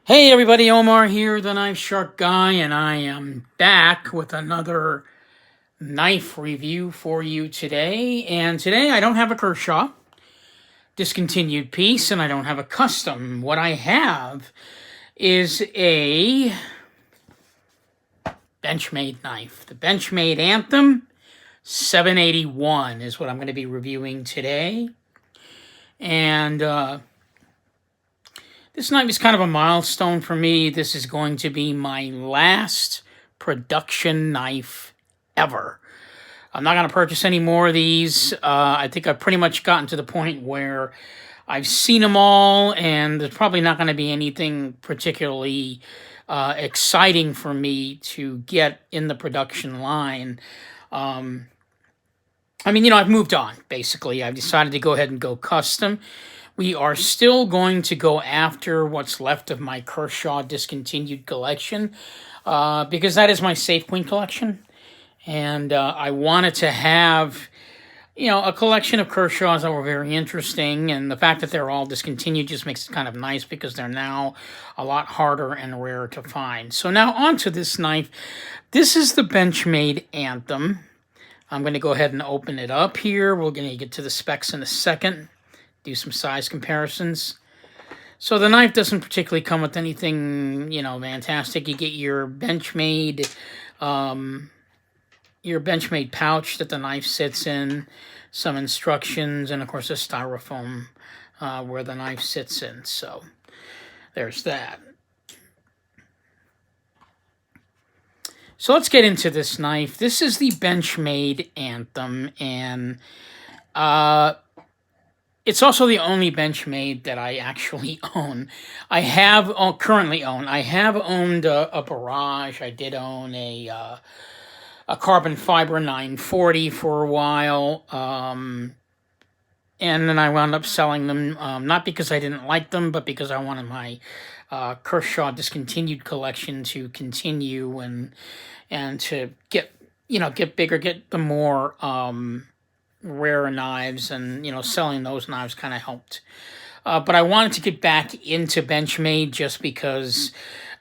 Hey everybody, Omar here, the Knife Shark Guy, and I am back with another knife review for you today. And today I don't have a Kershaw discontinued piece, and I don't have a custom. What I have is a Benchmade knife. The Benchmade Anthem 781 is what I'm going to be reviewing today. And this knife is kind of a milestone for me. This is going to be my last production knife ever. I'm not going to purchase any more of these. I think I've pretty much gotten to the point where I've seen them all, and there's probably not going to be anything particularly exciting for me to get in the production line. I've moved on, basically. I've decided to go ahead and go custom. We are still going to go after what's left of my Kershaw discontinued collection because that is my Safe Queen collection. And I wanted to have, a collection of Kershaws that were very interesting. And the fact that they're all discontinued just makes it kind of nice because they're now a lot harder and rarer to find. So now onto this knife. This is the Benchmade Anthem. I'm going to go ahead and open it up here. We're going to get to the specs in a second. Do some size comparisons. So the knife doesn't particularly come with anything, fantastic. You get your Benchmade pouch that the knife sits in, some instructions, and of course a styrofoam where the knife sits in. So there's that. So let's get into this knife. This is the Benchmade Anthem, and it's also the only Benchmade that I actually own. Currently own. I have owned a Barrage. I did own a carbon fiber 940 for a while. And then I wound up selling them, not because I didn't like them, but because I wanted my Kershaw discontinued collection to continue and to get bigger, get the more rare knives, and selling those knives kind of helped. But I wanted to get back into Benchmade just because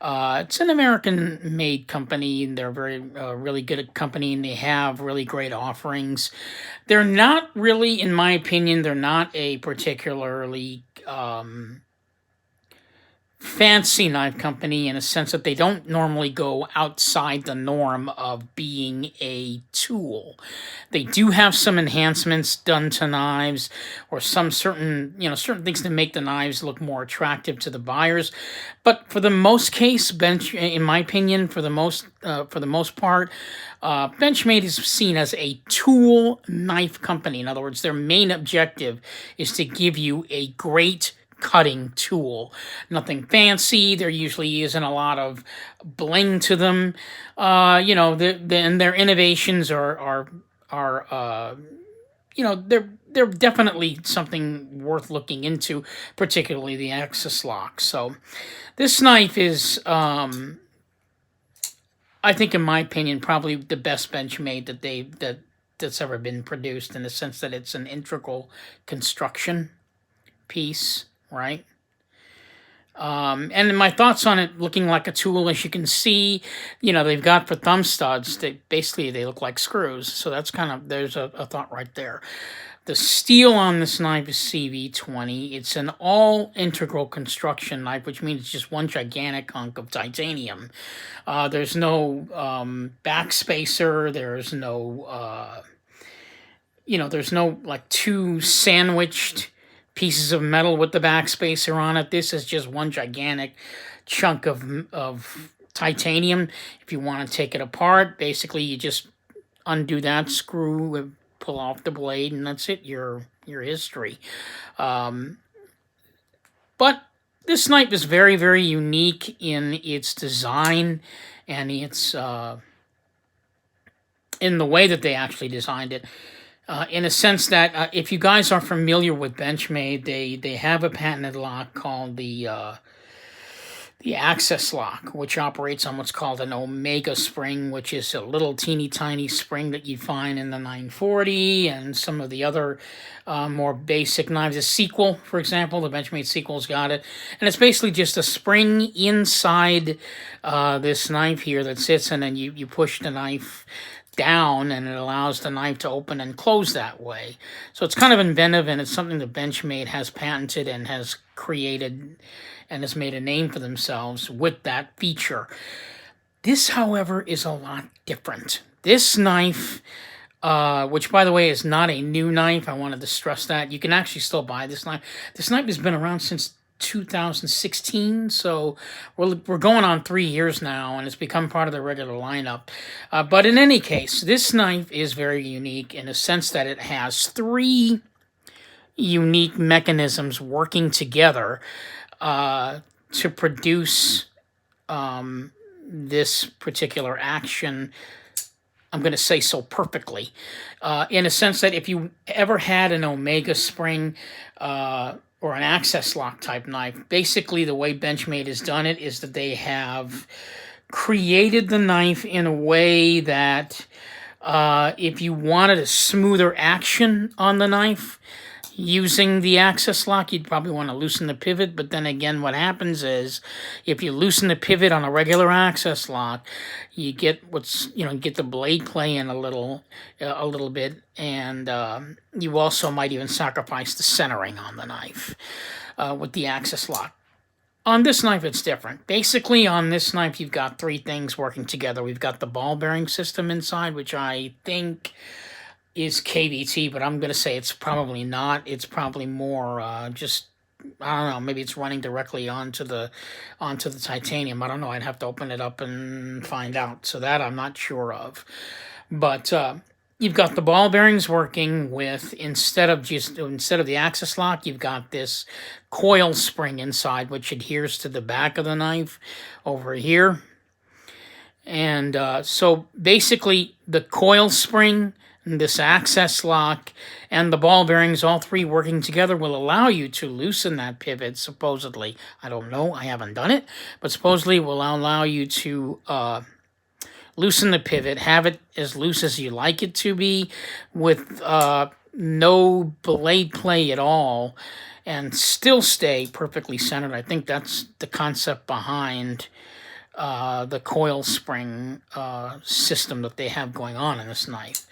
it's an American-made company, and they're very really good company, and they have really great offerings. They're not really, in my opinion, they're not a particularly fancy knife company in a sense that they don't normally go outside the norm of being a tool. They do have some enhancements done to knives, or some certain things to make the knives look more attractive to the buyers. But for the most case, in my opinion, for the most part, Benchmade is seen as a tool knife company. In other words, their main objective is to give you a great cutting tool. Nothing fancy. There usually isn't a lot of bling to them. And their innovations are they're definitely something worth looking into, particularly the axis lock. So this knife is, I think, in my opinion, probably the best Benchmade that's ever been produced, in the sense that it's an integral construction piece. Right? And my thoughts on it looking like a tool, as you can see, they've got for thumb studs, they look like screws. So that's there's a thought right there. The steel on this knife is CV20. It's an all integral construction knife, which means it's just one gigantic hunk of titanium. There's no backspacer. There's no like two sandwiched pieces of metal with the backspacer on it. This is just one gigantic chunk of titanium. If you want to take it apart, basically you just undo that screw, pull off the blade, and that's it. Your history. But this knife is very, very unique in its design and its in the way that they actually designed it. In a sense that if you guys are familiar with Benchmade, they have a patented lock called the the access lock, which operates on what's called an omega spring, which is a little teeny tiny spring that you find in the 940 and some of the other more basic knives. The sequel, for example, the Benchmade sequel's got it. And it's basically just a spring inside this knife here that sits, and then you push the knife down and it allows the knife to open and close that way. So it's kind of inventive, and it's something that Benchmade has patented and has created and has made a name for themselves with that feature. This, however, is a lot different. This knife, which by the way is not a new knife, I wanted to stress that. You can actually still buy this knife. This knife has been around since 2016, so we're going on 3 years now, and it's become part of the regular lineup. But in any case, this knife is very unique in the sense that it has 3 unique mechanisms working together to produce this particular action. I'm going to say so perfectly, in a sense that if you ever had an omega spring or an access lock type knife, basically the way Benchmade has done it is that they have created the knife in a way that if you wanted a smoother action on the knife, using the access lock, you'd probably want to loosen the pivot, but then again, what happens is if you loosen the pivot on a regular access lock, you get get the blade play in a little bit, and you also might even sacrifice the centering on the knife with the access lock. On this knife, it's different. Basically, on this knife, you've got 3 things working together. We've got the ball bearing system inside, which I think is KVT, but I'm going to say it's probably not. It's probably more just, I don't know, maybe it's running directly onto the titanium. I don't know. I'd have to open it up and find out. So that I'm not sure of. But you've got the ball bearings working with, instead of the access lock, you've got this coil spring inside, which adheres to the back of the knife over here. And so basically the coil spring, this access lock, and the ball bearings, all 3 working together, will allow you to loosen that pivot, supposedly. I don't know, I haven't done it, but supposedly will allow you to loosen the pivot, have it as loose as you like it to be, with no blade play at all, and still stay perfectly centered. I think that's the concept behind the coil spring system that they have going on in this knife.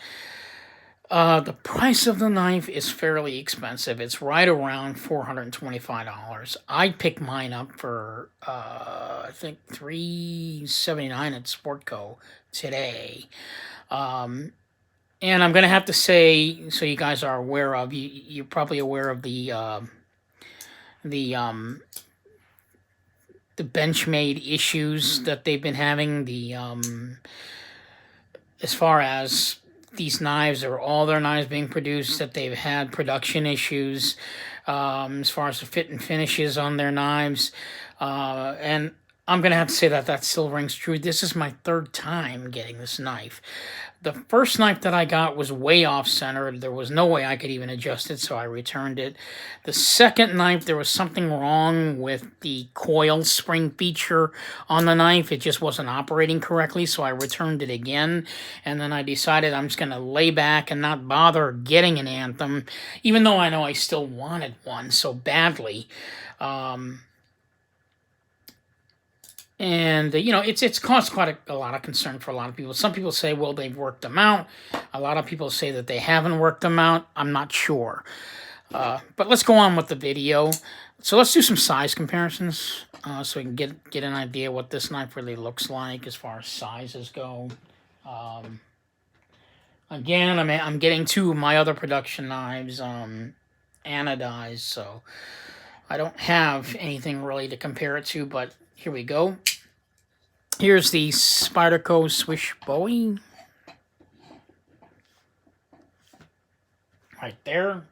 The price of the knife is fairly expensive. It's right around $425. I picked mine up for I think $379 at Sportco today. And I'm going to have to say, so you guys are aware of, you're probably aware of the Benchmade issues that they've been having, as far as these knives, or all their knives being produced, that they've had production issues as far as the fit and finishes on their knives. And I'm going to have to say that still rings true. This is my 3rd time getting this knife. The first knife that I got was way off-center. There was no way I could even adjust it, so I returned it. The second knife, there was something wrong with the coil spring feature on the knife. It just wasn't operating correctly, so I returned it again. And then I decided I'm just going to lay back and not bother getting an Anthem, even though I know I still wanted one so badly. And, it's caused quite a lot of concern for a lot of people. Some people say, well, they've worked them out. A lot of people say that they haven't worked them out. I'm not sure. But let's go on with the video. So let's do some size comparisons so we can get an idea what this knife really looks like as far as sizes go. Again, I'm getting 2 of my other production knives anodized, so I don't have anything really to compare it to, but here we go. Here's the Spyderco Swish Bowie. Right there.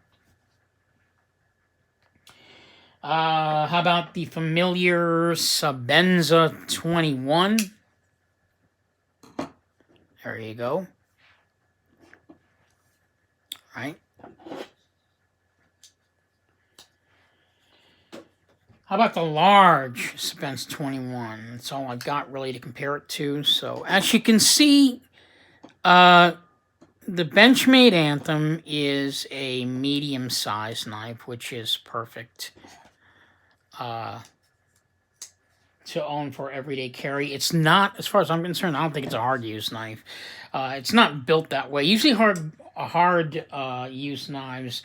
How about the familiar Sabenza 21? There you go. Right. How about the large Spence 21? That's all I've got really to compare it to. So as you can see, the Benchmade Anthem is a medium-sized knife, which is perfect to own for everyday carry. It's not, as far as I'm concerned, I don't think it's a hard-use knife. It's not built that way. Usually hard use knives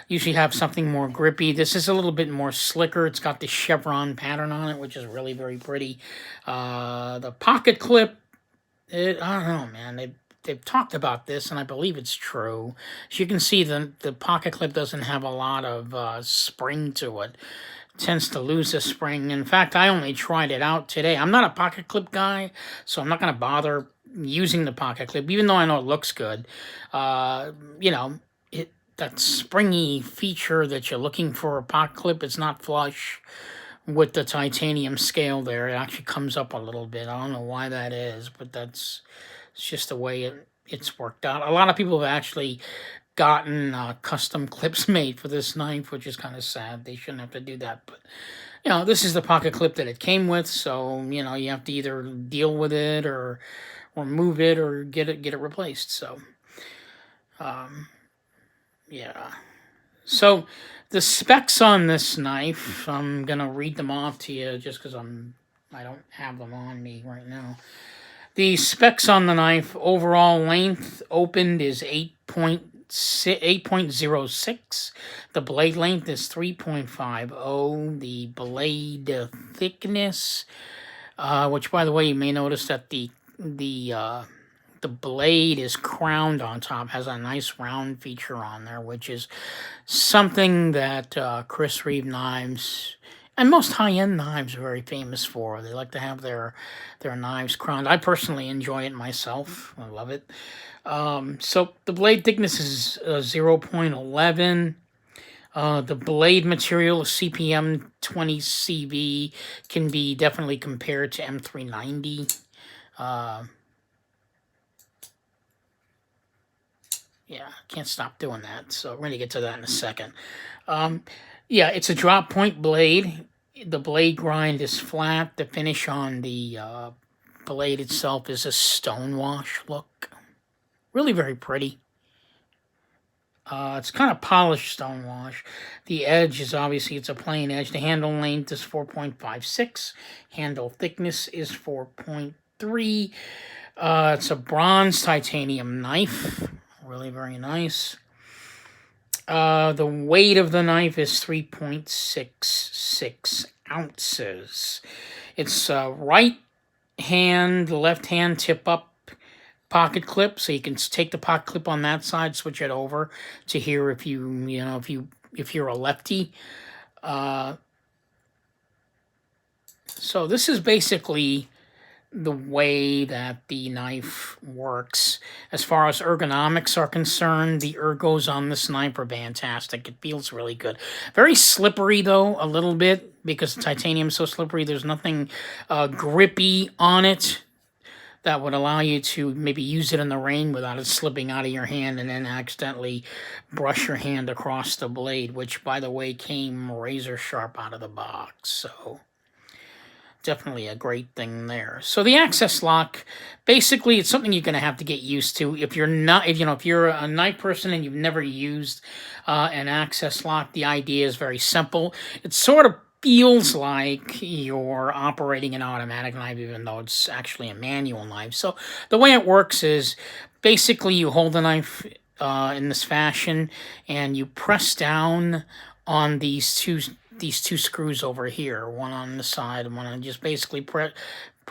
usually have something more grippy. This is a little bit more slicker. It's got the chevron pattern on it, which is really very pretty. The pocket clip, I don't know, man. They've talked about this, and I believe it's true. As you can see, the pocket clip doesn't have a lot of spring to it. Tends to lose the spring. In fact, I only tried it out today. I'm not a pocket clip guy, so I'm not going to bother using the pocket clip, even though I know it looks good. You know, that springy feature that you're looking for a pocket clip, it's not flush with the titanium scale there. It actually comes up a little bit. I don't know why that is, but it's just the way it's worked out. A lot of people have actually gotten custom clips made for this knife, which is kind of sad. They shouldn't have to do that, but you know, this is the pocket clip that it came with, so you know, you have to either deal with it or move it or get it replaced. So yeah, so the specs on this knife, I'm gonna read them off to you just because I don't have them on me right now. The specs on the knife: overall length opened is 8.06. The blade length is 3.50. The blade thickness, which by the way, you may notice that the blade is crowned on top, has a nice round feature on there, which is something that Chris Reeve knives and most high-end knives are very famous for. They like to have their knives crowned. I personally enjoy it myself. I love it. So the blade thickness is 0.11. The blade material, CPM 20 CV, can be definitely compared to M390. Yeah, can't stop doing that. So we're going to get to that in a second. Yeah, it's a drop point blade. The blade grind is flat. The finish on the blade itself is a stonewash look. Really very pretty. It's kind of polished stonewash. The edge is obviously, it's a plain edge. The handle length is 4.56. Handle thickness is 4.3. It's a bronze titanium knife. Really very nice. The weight of the knife is 3.66 ounces. It's right hand, left hand tip up pocket clip, so you can take the pocket clip on that side, switch it over to here if if you're a lefty. So this is basically the way that the knife works. As far as ergonomics are concerned, the ergos on this knife are fantastic. It feels really good. Very slippery though, a little bit, because the titanium is so slippery. There's nothing grippy on it that would allow you to maybe use it in the rain without it slipping out of your hand and then accidentally brush your hand across the blade, which by the way came razor sharp out of the box. So definitely a great thing there. So the access lock, basically, it's something you're going to have to get used to. If you're not, if you're a knife person and you've never used an access lock, the idea is very simple. It sort of feels like you're operating an automatic knife, even though it's actually a manual knife. So the way it works is basically you hold the knife in this fashion and you press down on these two screws over here, one on the side and one on, just basically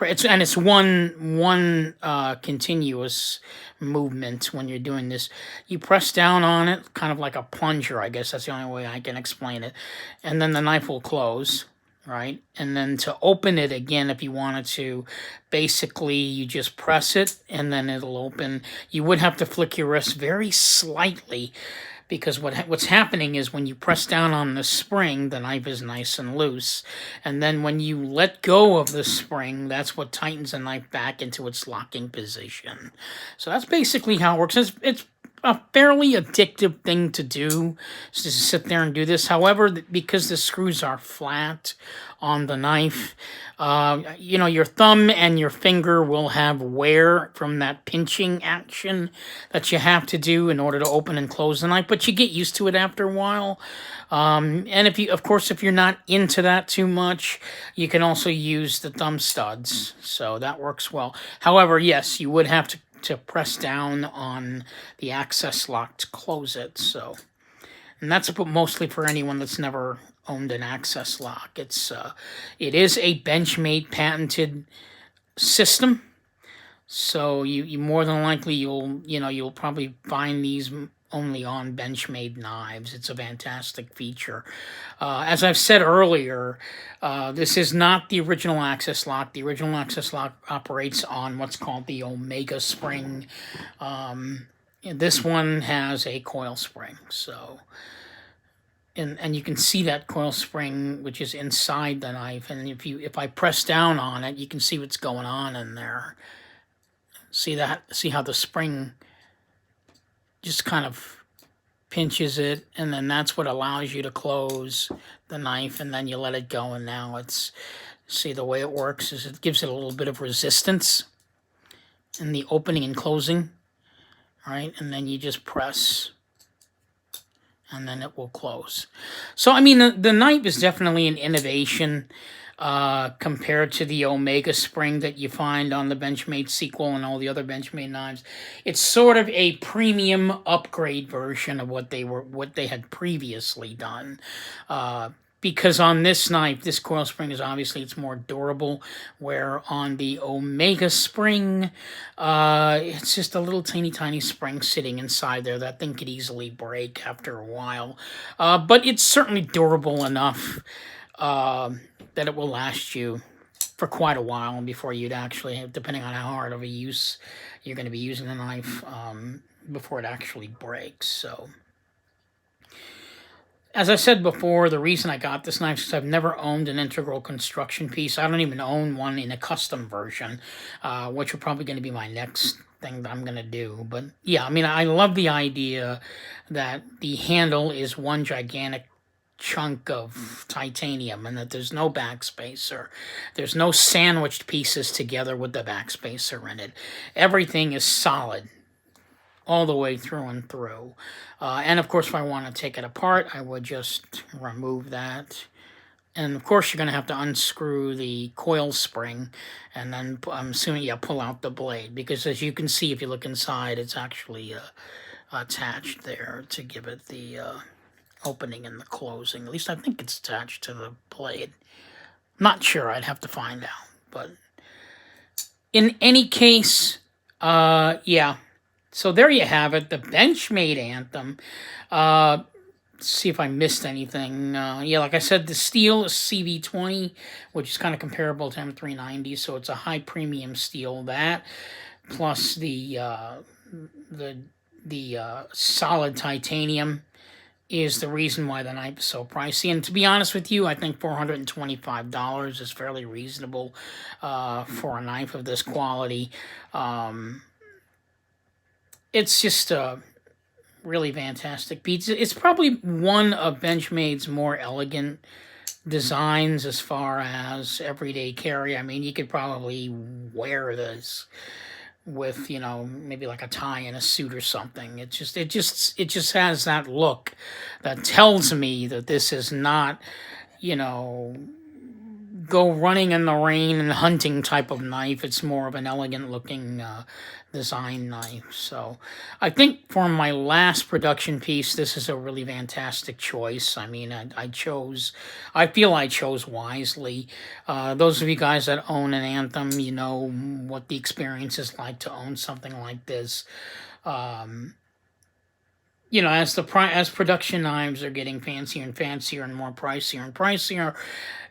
it's one continuous movement when you're doing this. You press down on it, kind of like a plunger, I guess that's the only way I can explain it, and then the knife will close, right? And then to open it again, if you wanted to, basically you just press it and then it'll open. You would have to flick your wrist very slightly, because what's happening is when you press down on the spring, the knife is nice and loose. And then when you let go of the spring, that's what tightens the knife back into its locking position. So that's basically how it works. It's a fairly addictive thing to do, is to sit there and do this. However, because the screws are flat on the knife, you know, your thumb and your finger will have wear from that pinching action that you have to do in order to open and close the knife, but you get used to it after a while. And if you, of course, if you're not into that too much, you can also use the thumb studs, so that works well. However, yes, you would have to press down on the access lock to close it. So, and that's mostly for anyone that's never owned an access lock. It is a Benchmade patented system. So you more than likely you'll probably find these only on Benchmade knives. It's a fantastic feature. As I've said earlier, this is not the original access lock. The original access lock operates on what's called the Omega spring. This one has a coil spring. So, and you can see that coil spring, which is inside the knife. And if I press down on it, you can see what's going on in there. See that? See how the spring just kind of pinches it, and then that's what allows you to close the knife, and then you let it go, and now it's, see, the way it works is it gives it a little bit of resistance in the opening and closing, right? And then you just press, and then it will close. So, I mean, the knife is definitely an innovation compared to the Omega spring that you find on the Benchmade sequel and all the other Benchmade knives. It's sort of a premium upgrade version of what they had previously done. Because on this knife, this coil spring is obviously, it's more durable, where on the Omega spring, it's just a little tiny spring sitting inside there. That thing could easily break after a while. But it's certainly durable enough that it will last you for quite a while before you'd actually, depending on how hard of a use you're going to be using the knife, before it actually breaks. So, as I said before, the reason I got this knife is because I've never owned an integral construction piece. I don't even own one in a custom version, which are probably going to be my next thing that I'm going to do. But yeah, I mean, I love the idea that the handle is one gigantic chunk of titanium, and that there's no backspacer. There's no sandwiched pieces together with the backspacer in it. Everything is solid all the way through and through. And of course, if I want to take it apart, I would just remove that. And of course, you're going to have to unscrew the coil spring, and then I'm assuming you pull out the blade, because as you can see, if you look inside, it's actually attached there to give it the opening and the closing. At least I think it's attached to the blade. Not sure, I'd have to find out. But in any case, yeah. So there you have it, the Benchmade Anthem. See if I missed anything. Yeah, like I said, the steel is CV20, which is kind of comparable to M390, so it's a high premium steel. That plus the solid titanium is the reason why the knife is so pricey. And to be honest with you, I think $425 is fairly reasonable for a knife of this quality. It's just a really fantastic piece. It's probably one of Benchmade's more elegant designs as far as everyday carry. I mean, you could probably wear this with, you know, maybe like a tie and a suit or something. It just has that look that tells me that this is not, you know, go running in the rain and hunting type of knife. It's more of an elegant looking design knife. So I think for my last production piece, this is a really fantastic choice. I mean, I feel I chose wisely. Those of you guys that own an Anthem, you know what the experience is like to own something like this. You know, as production knives are getting fancier and fancier and more pricier and pricier,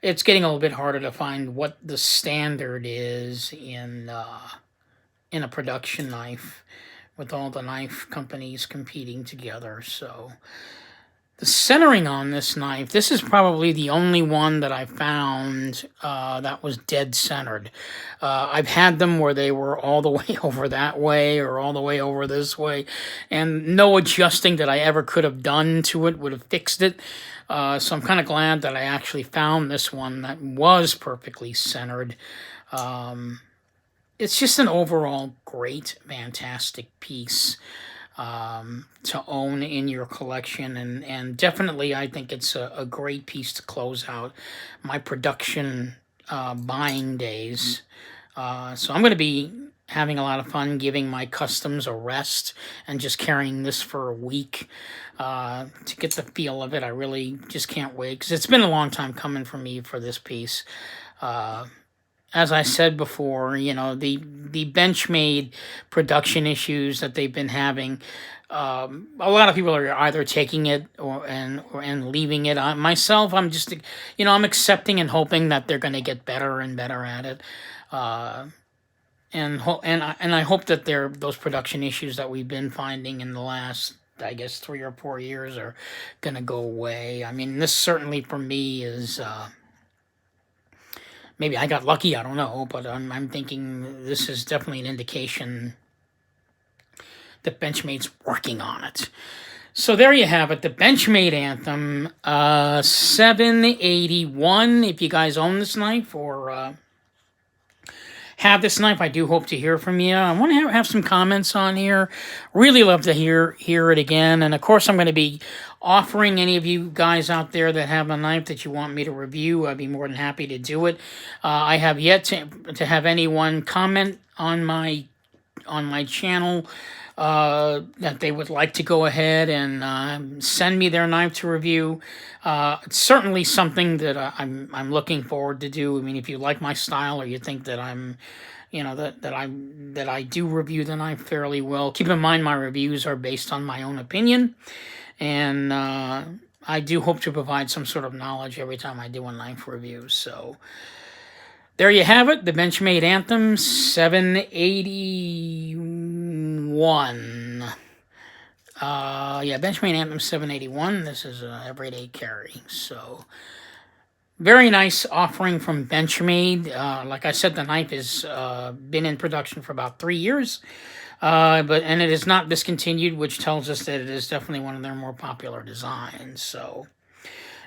it's getting a little bit harder to find what the standard is in a production knife, with all the knife companies competing together. So The centering on this knife, this is probably the only one that I found that was dead centered. I've had them where they were all the way over that way or all the way over this way, and no adjusting that I ever could have done to it would have fixed it. So I'm kind of glad that I actually found this one that was perfectly centered. It's just an overall great, fantastic piece to own in your collection, and definitely I think it's a great piece to close out my production buying days. So I'm going to be having a lot of fun giving my customs a rest and just carrying this for a week to get the feel of it. I really just can't wait, because it's been a long time coming for me for this piece. As I said before, you know, the Benchmade production issues that they've been having, a lot of people are either taking it and leaving it. Myself, I'm just, you know, I'm accepting and hoping that they're going to get better and better at it. And I hope that those production issues that we've been finding in the last, I guess, 3 or 4 years are going to go away. I mean, this certainly for me is... maybe I got lucky, I don't know, but I'm thinking this is definitely an indication that Benchmade's working on it. So there you have it, the Benchmade Anthem 781. If you guys own this knife or have this knife, I do hope to hear from you. I want to have some comments on here. Really love to hear it again. And of course, I'm going to be offering any of you guys out there that have a knife that you want me to review. I'd be more than happy to do it. I have yet to have anyone comment on my channel that they would like to go ahead and send me their knife to review. It's certainly something that I'm looking forward to do. I mean, if you like my style or you think that I'm, you know, that I do review the knife fairly well, keep in mind my reviews are based on my own opinion, and I do hope to provide some sort of knowledge every time I do a knife review. So there you have it, the Benchmade Anthem 781. Yeah, Benchmade Anthem 781. This is an everyday carry. So very nice offering from Benchmade. Like I said, the knife has been in production for about 3 years. And it is not discontinued, which tells us that it is definitely one of their more popular designs. So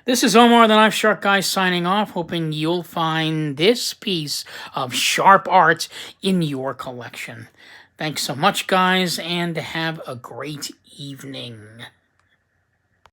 this is Omar the Knife Shark Guy signing off, hoping you'll find this piece of sharp art in your collection. Thanks so much, guys, and have a great evening.